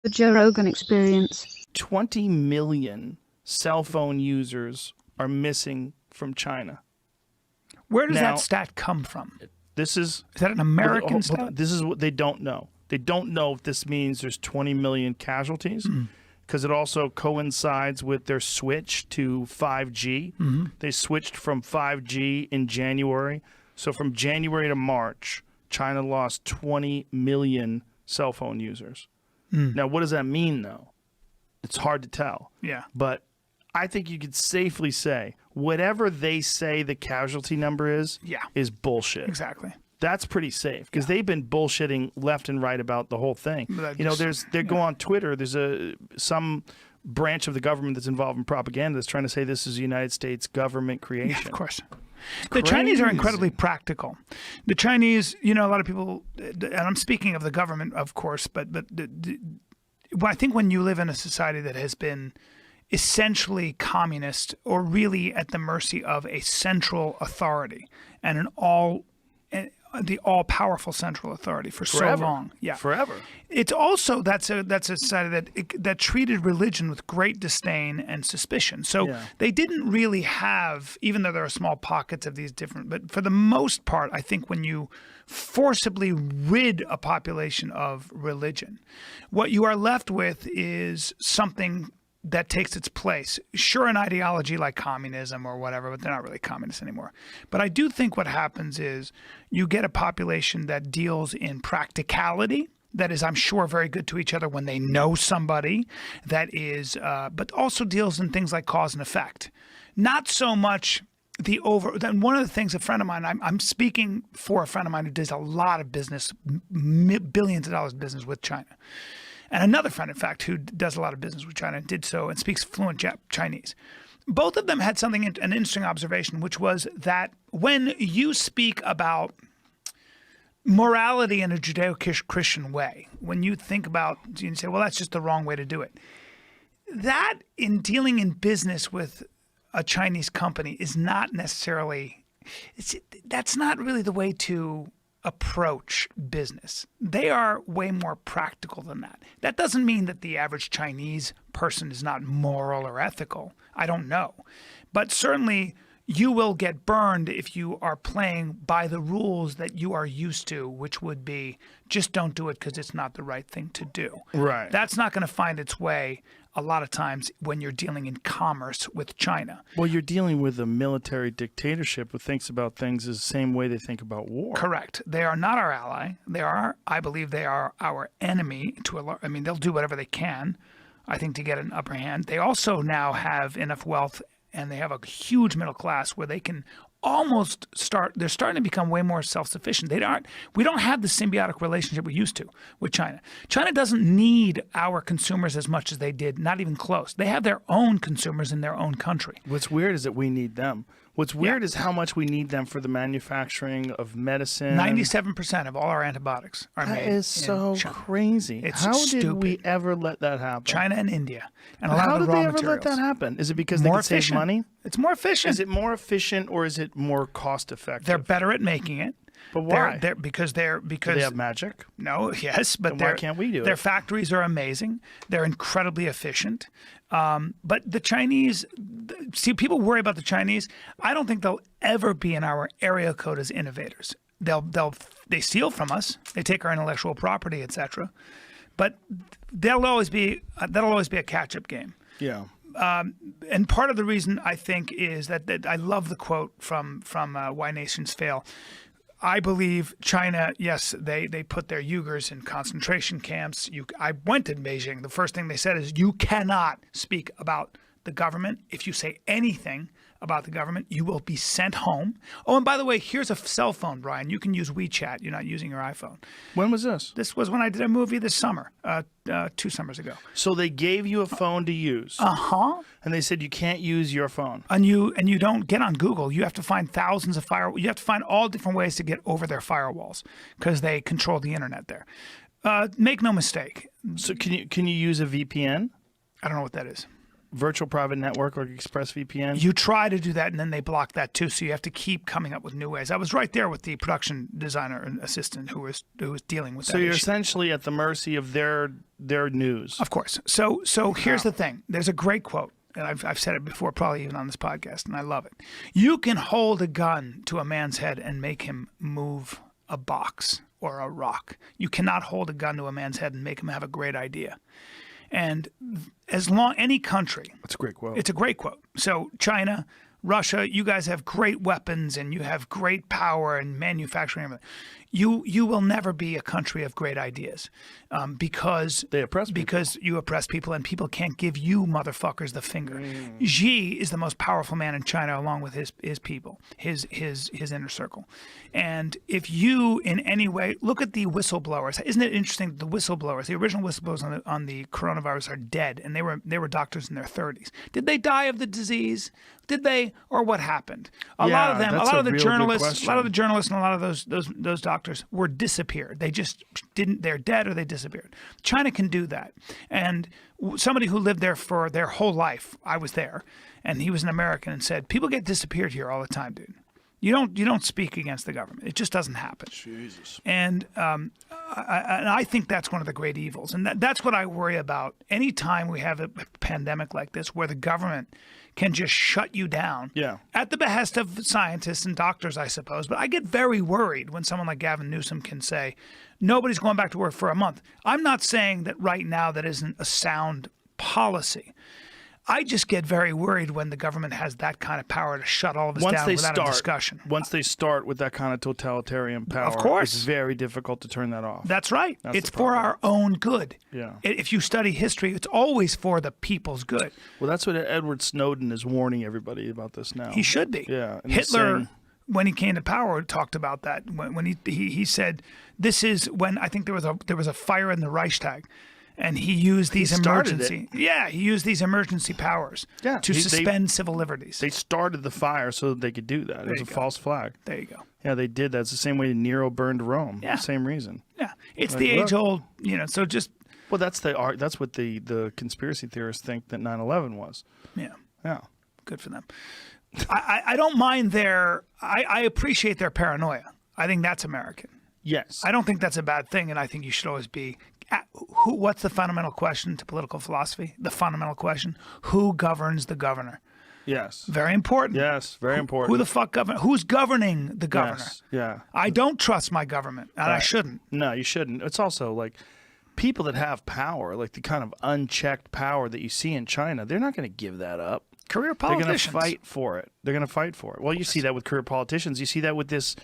The Joe Rogan Experience. 20 million cell phone users are missing from China. Where does that stat come from? Is that an American stat? This is what they don't know. They don't know if this means there's 20 million casualties, because it also coincides with their switch to 5G. They switched from 5G in January. So from January to March, China lost 20 million cell phone users. Now, what does that mean, though? It's hard to tell. Yeah. But I think you could safely say whatever they say the casualty number is bullshit. Exactly. That's pretty safe, because they've been bullshitting left and right about the whole thing. You know, they go on Twitter. There's some branch of the government that's involved in propaganda that's trying to say this is a United States government creation. Yeah, of course. The Chinese are incredibly practical. The Chinese, you know, a lot of people, and I'm speaking of the government, of course, but I think when you live in a society that has been essentially communist, or really at the mercy of a central authority and the all-powerful central authority for so long. Yeah. Forever. It's also, that's a society that treated religion with great disdain and suspicion. So they didn't really have, even though there are small pockets of these different, but for the most part, I think when you forcibly rid a population of religion, what you are left with is something that takes its place. Sure, an ideology like communism or whatever, but they're not really communists anymore. But I do think what happens is you get a population that deals in practicality, that is, I'm sure, very good to each other when they know somebody, that is, but also deals in things like cause and effect. Not so much then one of the things, a friend of mine, I'm speaking for a friend of mine who does a lot of business, billions of dollars of business with China. And another friend, in fact, who does a lot of business with China, did so and speaks fluent Chinese. Both of them had an interesting observation, which was that when you speak about morality in a Judeo-Christian way, when you think about, you say, well, that's just the wrong way to do it. That, in dealing in business with a Chinese company, is not necessarily, that's not really the way to approach business. They are way more practical than that. That doesn't mean that the average Chinese person is not moral or ethical. I don't know. But certainly you will get burned if you are playing by the rules that you are used to, which would be just don't do it because it's not the right thing to do. Right. That's not going to find its way a lot of times when you're dealing in commerce with China. Well, you're dealing with a military dictatorship who thinks about things the same way they think about war. Correct. They are not our ally. I believe they are our enemy. They'll do whatever they can, I think, to get an upper hand. They also now have enough wealth, and they have a huge middle class where they can almost they're starting to become way more self-sufficient. We don't have the symbiotic relationship we used to with China. China doesn't need our consumers as much as they did, not even close. They have their own consumers in their own country. What's weird is that we need them. What's weird is how much we need them for the manufacturing of medicine. 97% of all our antibiotics are made in China. That is so crazy. It's how stupid. did we ever let that happen? China and India. And a lot how of the did raw they ever materials. let that happen? Is it because they could save money? It's more efficient. Is it more efficient, or is it more cost effective? They're better at making it. But why? Because do they have magic? No, yes, but then why can't we do it? Their factories are amazing. They're incredibly efficient. But the Chinese, people worry about the Chinese. I don't think they'll ever be in our area code as innovators. They steal from us. They take our intellectual property, etc. But that'll always be a catch-up game. Yeah. And part of the reason, I think, is that I love the quote from Why Nations Fail. I believe China, yes, they put their Uyghurs in concentration camps. I went to Beijing. The first thing they said is, you cannot speak about the government. If you say anything about the government, you will be sent home. Oh, and by the way, here's a cell phone, Bryan. You can use WeChat. You're not using your iPhone. When was this? This was when I did a movie this summer, 2 summers ago. So they gave you a phone to use. Uh-huh. And they said you can't use your phone. And you don't get on Google. You have to find thousands of You have to find all different ways to get over their firewalls because they control the internet there. Make no mistake. So can you use a VPN? I don't know what that is. virtual private network like ExpressVPN? You try to do that, and then they block that too. So you have to keep coming up with new ways. I was right there with the production designer and assistant who was dealing with that. So you're issue. Essentially at the mercy of their news. Of course. So here's the thing. There's a great quote, and I've said it before, probably even on this podcast, and I love it. You can hold a gun to a man's head and make him move a box or a rock. You cannot hold a gun to a man's head and make him have a great idea. And as long any country, That's a great quote. it's a great quote. So China, Russia, you guys have great weapons and you have great power and manufacturing. Everything. You will never be a country of great ideas because They oppress people. because you oppress people and people can't give you motherfuckers the finger. Xi is the most powerful man in China along with his people, his inner circle. And if you in any way look at the whistleblowers, isn't it interesting that the whistleblowers, the original whistleblowers on the coronavirus are dead, and they were doctors in their 30s. Did they die of the disease? Did they, or what happened? A lot of them, a that's lot a of the real good journalists, and a lot of those doctors were disappeared. They just didn't. They're dead or they disappeared. China can do that, and somebody who lived there for their whole life, I was there, and he was an American, and said, "People get disappeared here all the time, dude. You don't speak against the government. It just doesn't happen." Jesus. And I think that's one of the great evils. And that's what I worry about. Anytime we have a pandemic like this where the government can just shut you down at the behest of scientists and doctors, I suppose. But I get very worried when someone like Gavin Newsom can say, nobody's going back to work for a month. I'm not saying that right now that isn't a sound policy. I just get very worried when the government has that kind of power to shut all of us down without a discussion. Once they start with that kind of totalitarian power, Of course. it's very difficult to turn that off. That's right. That's it's the for problem. our own good. Yeah. If you study history, it's always for the people's good. Well, that's what Edward Snowden is warning everybody about this now. He should be. Yeah. And he's Hitler, saying- when he came to power, talked about that. When he said, "This is when I think there was a fire in the Reichstag." And he used these emergency powers to suspend civil liberties. They started the fire so that they could do that. It was a false flag. There you go. Yeah, they did that. It's the same way Nero burned Rome. Yeah. Same reason. Yeah, it's Like, the look. age-old, so just Well, that's what the conspiracy theorists think that 9/11 was. yeah, Yeah. good for them. I don't mind I appreciate their paranoia. I think that's American. Yes. I don't think that's a bad thing, and I think you should always be. What's the fundamental question to political philosophy? The fundamental question: who governs the governor? Yes. Very important. Yes. Very important. Who the fuck Who's governing the governor? Yes. Yeah. I don't trust my government, and I shouldn't. No, you shouldn't. It's also like people that have power, like the kind of unchecked power that you see in China, they're not going to give that up. Career They're going politicians. to fight for it. They're going to fight for it. Well, you see that with career politicians. You see that with this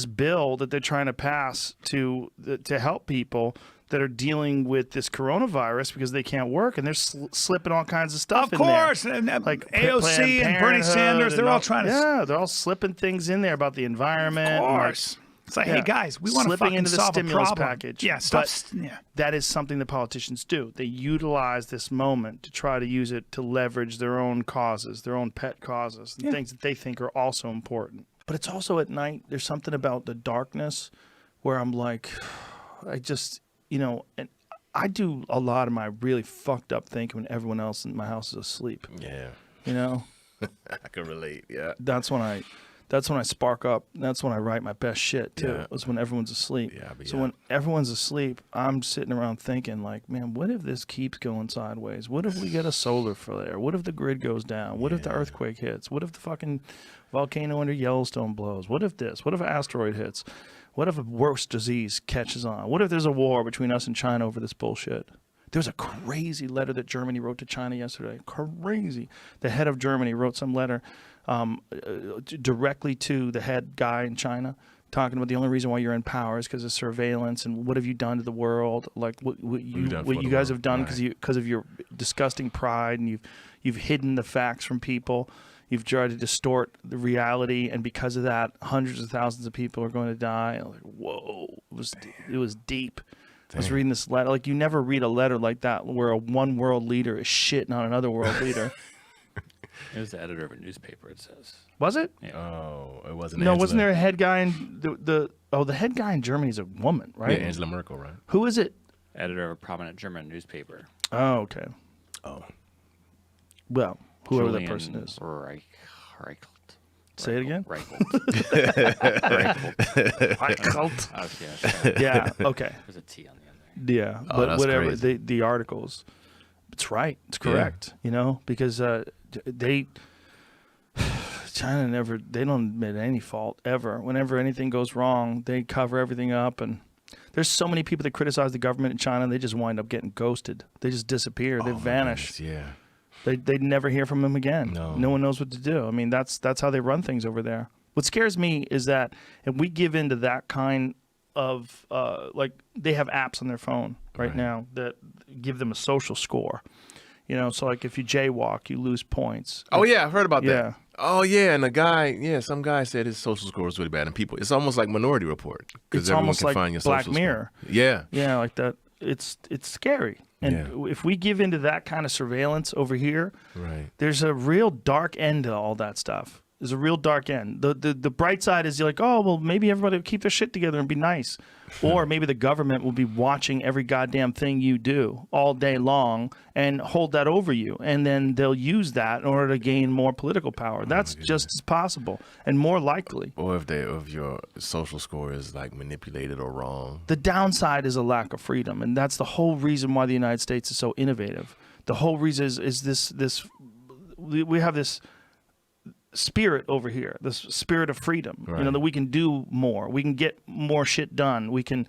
bill that they're trying to pass to help people that are dealing with this coronavirus because they can't work, and they're slipping all kinds of stuff Of in there. course, and Like AOC and Bernie Parenthood Sanders, they're and all trying to. Yeah, they're all slipping things in there about the environment. Of and, like, course. It's like, hey guys, we want to slipping fucking into the solve a stimulus problem. package. Yeah, stop. But Yeah. that is something that politicians do. They utilize this moment to try to use it to leverage their own causes, their own pet causes, and things that they think are also important. But it's also at night, there's something about the darkness where I'm like, I just, and I do a lot of my really fucked up thinking when everyone else in my house is asleep. Yeah. I can relate. Yeah. That's when I spark up. That's when I write my best shit too. Yeah. Is when everyone's asleep. Yeah, So when everyone's asleep, I'm sitting around thinking like, man, what if this keeps going sideways? What if we get a solar flare? What if the grid goes down? What if the earthquake hits? What if the fucking volcano under Yellowstone blows? What if this? What if an asteroid hits? What if a worse disease catches on? What if there's a war between us and China over this bullshit? There's a crazy letter that Germany wrote to China yesterday. Crazy. The head of Germany wrote some letter directly to the head guy in China, talking about the only reason why you're in power is because of surveillance, and what have you done to the world? Like what you guys have done because of your disgusting pride, and you've hidden the facts from people. You've tried to distort the reality, and because of that, hundreds of thousands of people are going to die. I'm like, whoa, it was deep. I was reading this letter. Like, you never read a letter like that where a one world leader is shitting on another world leader. It was the editor of a newspaper, it says. Was it? Yeah. Oh, it wasn't. No, Angela. wasn't there a head guy in the head guy in Germany is a woman, right? Yeah, Angela Merkel, right? Who is it? Editor of a prominent German newspaper. Oh, okay. Oh. Well, whoever that Julian person is. Reichelt. Say it again. Reichelt. Yeah. Okay. There's a T on the end there. Yeah. Oh, But that's whatever crazy. the articles, it's right. It's correct. You know, because China they don't admit any fault ever. Whenever anything goes wrong, they cover everything up. And there's so many people that criticize the government in China, they just wind up getting ghosted. They just disappear. They vanish. Yeah. They never hear from them again. No. One knows what to do. I mean, that's how they run things over there. What scares me is that if we give in to that kind of like they have apps on their phone right now that give them a social score. You know, so like if you jaywalk, you lose points. Oh yeah, I've heard about Yeah. that. Oh yeah, and some guy said his social score was really bad, and people, it's almost like Minority Report because It's everyone almost can like find your Black social Mirror. score. Yeah, Yeah, like that. It's scary. And if we give into that kind of surveillance over here, right. there's a real dark end to all that stuff. There's a real dark end. The bright side is you're like, oh, well, maybe everybody will keep their shit together and be nice. Or maybe the government will be watching every goddamn thing you do all day long and hold that over you. And then they'll use that in order to gain more political power. That's just as possible and more likely. Or if your social score is like manipulated or wrong. The downside is a lack of freedom. And that's the whole reason why the United States is so innovative. The whole reason is this we have this spirit over here, this spirit of freedom, you know, that we can do more, we can get more shit done, we can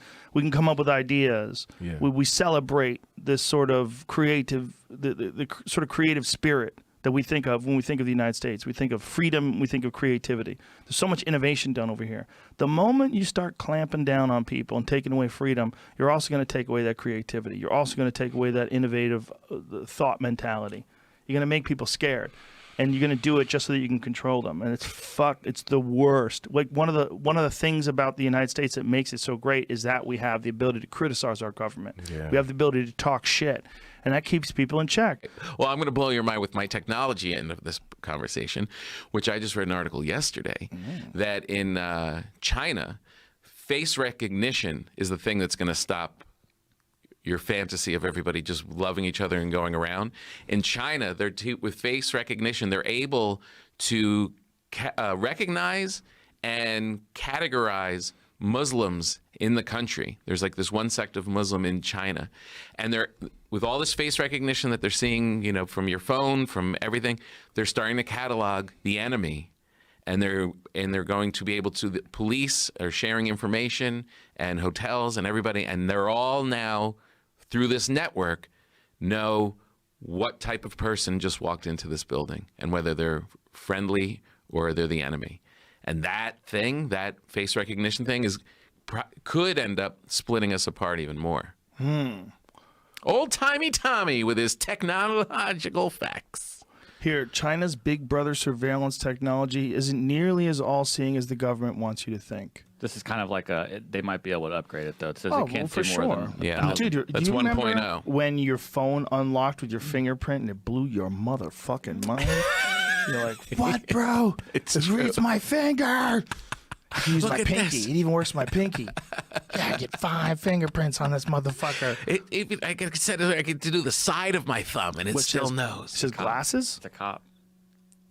come up with ideas. We celebrate this sort of creative, the sort of creative spirit that we think of when we think of the United States. We think of freedom, we think of creativity. There's so much innovation done over here. The moment you start clamping down on people and taking away freedom, you're also going to take away that creativity. You're also going to take away that innovative thought mentality. You're going to make people scared. And you're going to do it just so that you can control them, and it's the worst. Like one of the things about the United States that makes it so great is that we have the ability to criticize our government. Yeah. We have the ability to talk shit, and that keeps people in check. Well, I'm going to blow your mind with my technology end of this conversation, which I just read an article yesterday that in China, face recognition is the thing that's going to stop your fantasy of everybody just loving each other and going around. In China, with face recognition, they're able to recognize and categorize Muslims in the country. There's like this one sect of Muslim in China, and they're with all this face recognition that they're seeing, you know, from your phone, from everything. They're starting to catalog the enemy, and they're going to be able to. The police are sharing information, and hotels and everybody, and they're all now, through this network, know what type of person just walked into this building and whether they're friendly or they're the enemy. And that thing, that face recognition thing, could end up splitting us apart even more. Old-timey Tommy with his technological facts. Here, China's Big Brother surveillance technology isn't nearly as all-seeing as the government wants you to think. This is kind of like they might be able to upgrade it, though. It says Oh, it can't well, for see more sure. than Yeah. 1,000. Dude, That's do you remember 1.0. when your phone unlocked with your fingerprint and it blew your motherfucking mind? You're like, what, bro? It reads my finger. I can use my at pinky. this. It even works my pinky. Yeah, I get 5 fingerprints on this motherfucker. I get to do the side of my thumb, and it still knows. It says glasses? It's a cop.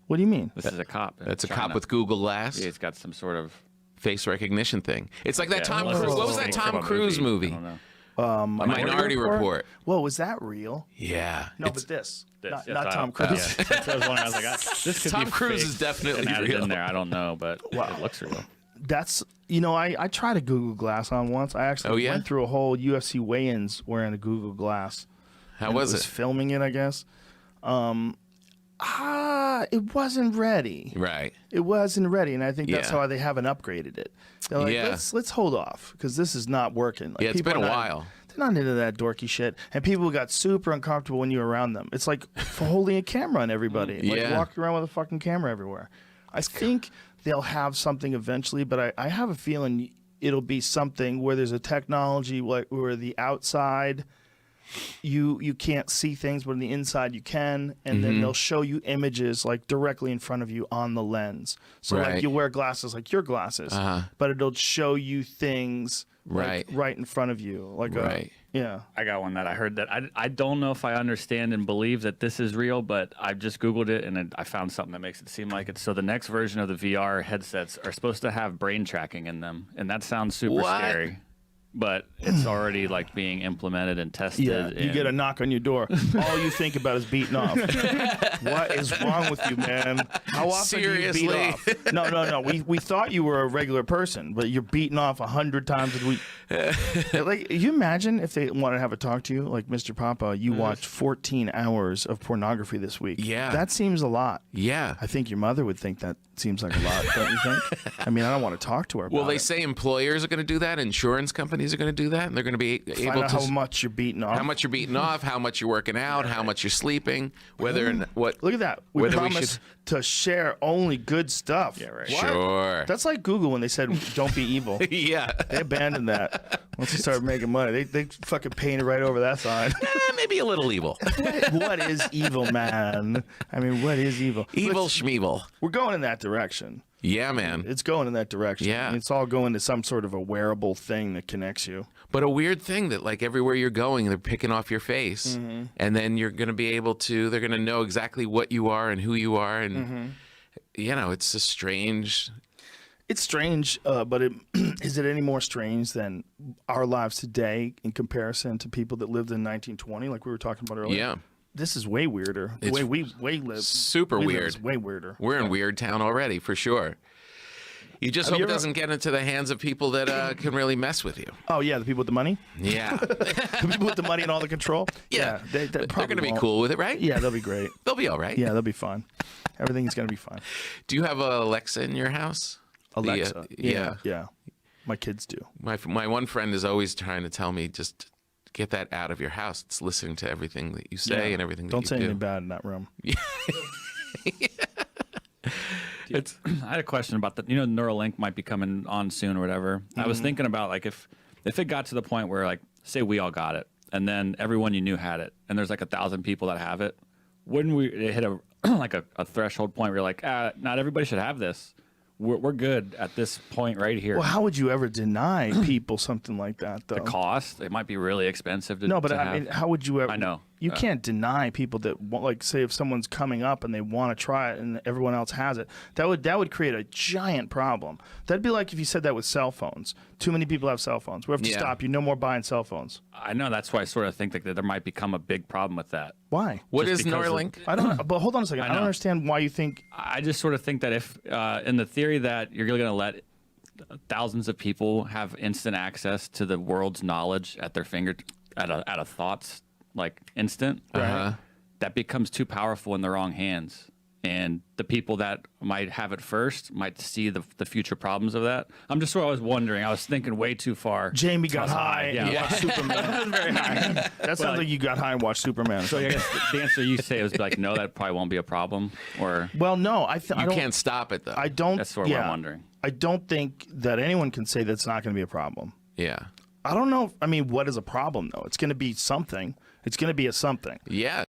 What do you mean? This is a cop. in That's a China. cop with Google Glass. Yeah, he's got some sort of Face recognition thing. It's like that Yeah, Tom unless Cruise. it's What was a that from Tom a Cruise I movie? don't know. Minority Report. Whoa, was that real? Yeah. No, but this. This, Not, yes, not I- Tom Cruise. Yeah, that's what I was wondering. I was like, this could Tom be Cruise fake is definitely and added real. in there. I don't know, but it looks real. That's, you know, I tried a Google Glass on once. I actually went through a whole UFC weigh-ins wearing a Google Glass. How And was it? it? Filming it, I guess. It wasn't ready. Right. It wasn't ready, and I think that's Yeah. why they haven't upgraded it. They're like, Yeah. let's hold off because this is not working. Like, Yeah, it's people been a are not- while. They're not into that dorky shit, and people got super uncomfortable when you're around them. It's like holding a camera on everybody, like Yeah. walking around with a fucking camera everywhere. I think they'll have something eventually, but I have a feeling it'll be something where there's a technology where the outside you can't see things, but on the inside you can, and then they'll show you images like directly in front of you on the lens. So Right. like you wear glasses like your glasses, but it'll show you things like, Right. right in front of you, like Right. Yeah. I got one that I heard that I don't know if I understand and believe that this is real, but I just Googled it and I found something that makes it seem like it. So the next version of the VR headsets are supposed to have brain tracking in them. And that sounds super scary. But it's already like being implemented and tested. Yeah, you get a knock on your door. All you think about is beating off. What is wrong with you, man? How often do you beat off? No. We thought you were a regular person, but you're beating off 100 times a week. Like, you imagine if they want to have a talk to you, like, Mr. Papa, you watched 14 hours of pornography this week. Yeah. That seems a lot. Yeah. I think your mother would think that seems like a lot, don't you think? I mean, I don't want to talk to her about Well, they it. say employers are going to do that, insurance companies are going to do that, and they're going to be Find able out to how much you're beating off. how much you're beating off, how much you're working out, how much you're sleeping, whether and what. Look at that. We whether we promise to share only good stuff. Yeah, right. What? Sure. That's like Google when they said, don't be evil. Yeah. They abandoned that once they started making money. They fucking painted right over that sign. Maybe a little evil. What is evil, man? I mean, what is evil? Evil schmeevil. We're going in that direction. Yeah, man. It's going in that direction. Yeah. It's all going to some sort of a wearable thing that connects you. But a weird thing that, like, everywhere you're going, they're picking off your face, and then you're going to be able to. They're going to know exactly what you are and who you are, and you know, it's a strange. It's strange, but is it any more strange than our lives today in comparison to people that lived in 1920, like we were talking about earlier? Yeah. This is way weirder. The It's way we live. super we live weird. is way weirder. We're in weird town already, for sure. You just hope you it ever- doesn't get into the hands of people that can really mess with you. Oh, yeah, the people with the money? Yeah. The people with the money and all the control? Yeah. They They're probably going to be won't. cool with it, right? Yeah, they'll be great. They'll be all right. Yeah, they'll be fine. Everything's going to be fine. Do you have a Alexa in your house? Alexa. Yeah. Yeah. My kids do. My one friend is always trying to tell me, just get that out of your house. It's listening to everything that you say and everything that Don't you say do. anything bad in that room. I had a question about that. You know, Neuralink might be coming on soon or whatever. I was thinking about, like, if it got to the point where, like, say we all got it, and then everyone you knew had it, and there's like 1,000 people that have it, wouldn't we hit a like a threshold point where you're like, not everybody should have this. We're good at this point right here. Well, how would you ever deny people something like that, though? The cost, it might be really expensive to No, but to I have. mean, how would you ever? I know. You can't deny people that want, like, say if someone's coming up and they want to try it and everyone else has it. That would create a giant problem. That'd be like if you said that with cell phones. Too many people have cell phones. We have to Yeah. stop you. No more buying cell phones. I know, that's why I sort of think that there might become a big problem with that. Why? What Just is because of- Neuralink? I don't. But hold on a second. I don't know. understand why you think. I just sort of think that if, in the theory that you're going to let thousands of people have instant access to the world's knowledge at their finger, at a thoughts like instant, that becomes too powerful in the wrong hands. And the people that might have it first might see the future problems of that. I'm just sort of wondering. I was thinking way too far. Jamie got high Yeah. and watched Superman. Very high. That sounds like you got high and watched Superman. So I guess the answer you say is like, no, that probably won't be a problem. Or Well, no, I You don't. can't stop it, though. I don't. that's sort of what I'm wondering. I don't think that anyone can say that's not going to be a problem. Yeah. I don't know. I mean, what is a problem though? It's going to be something. It's going to be a something. Yeah.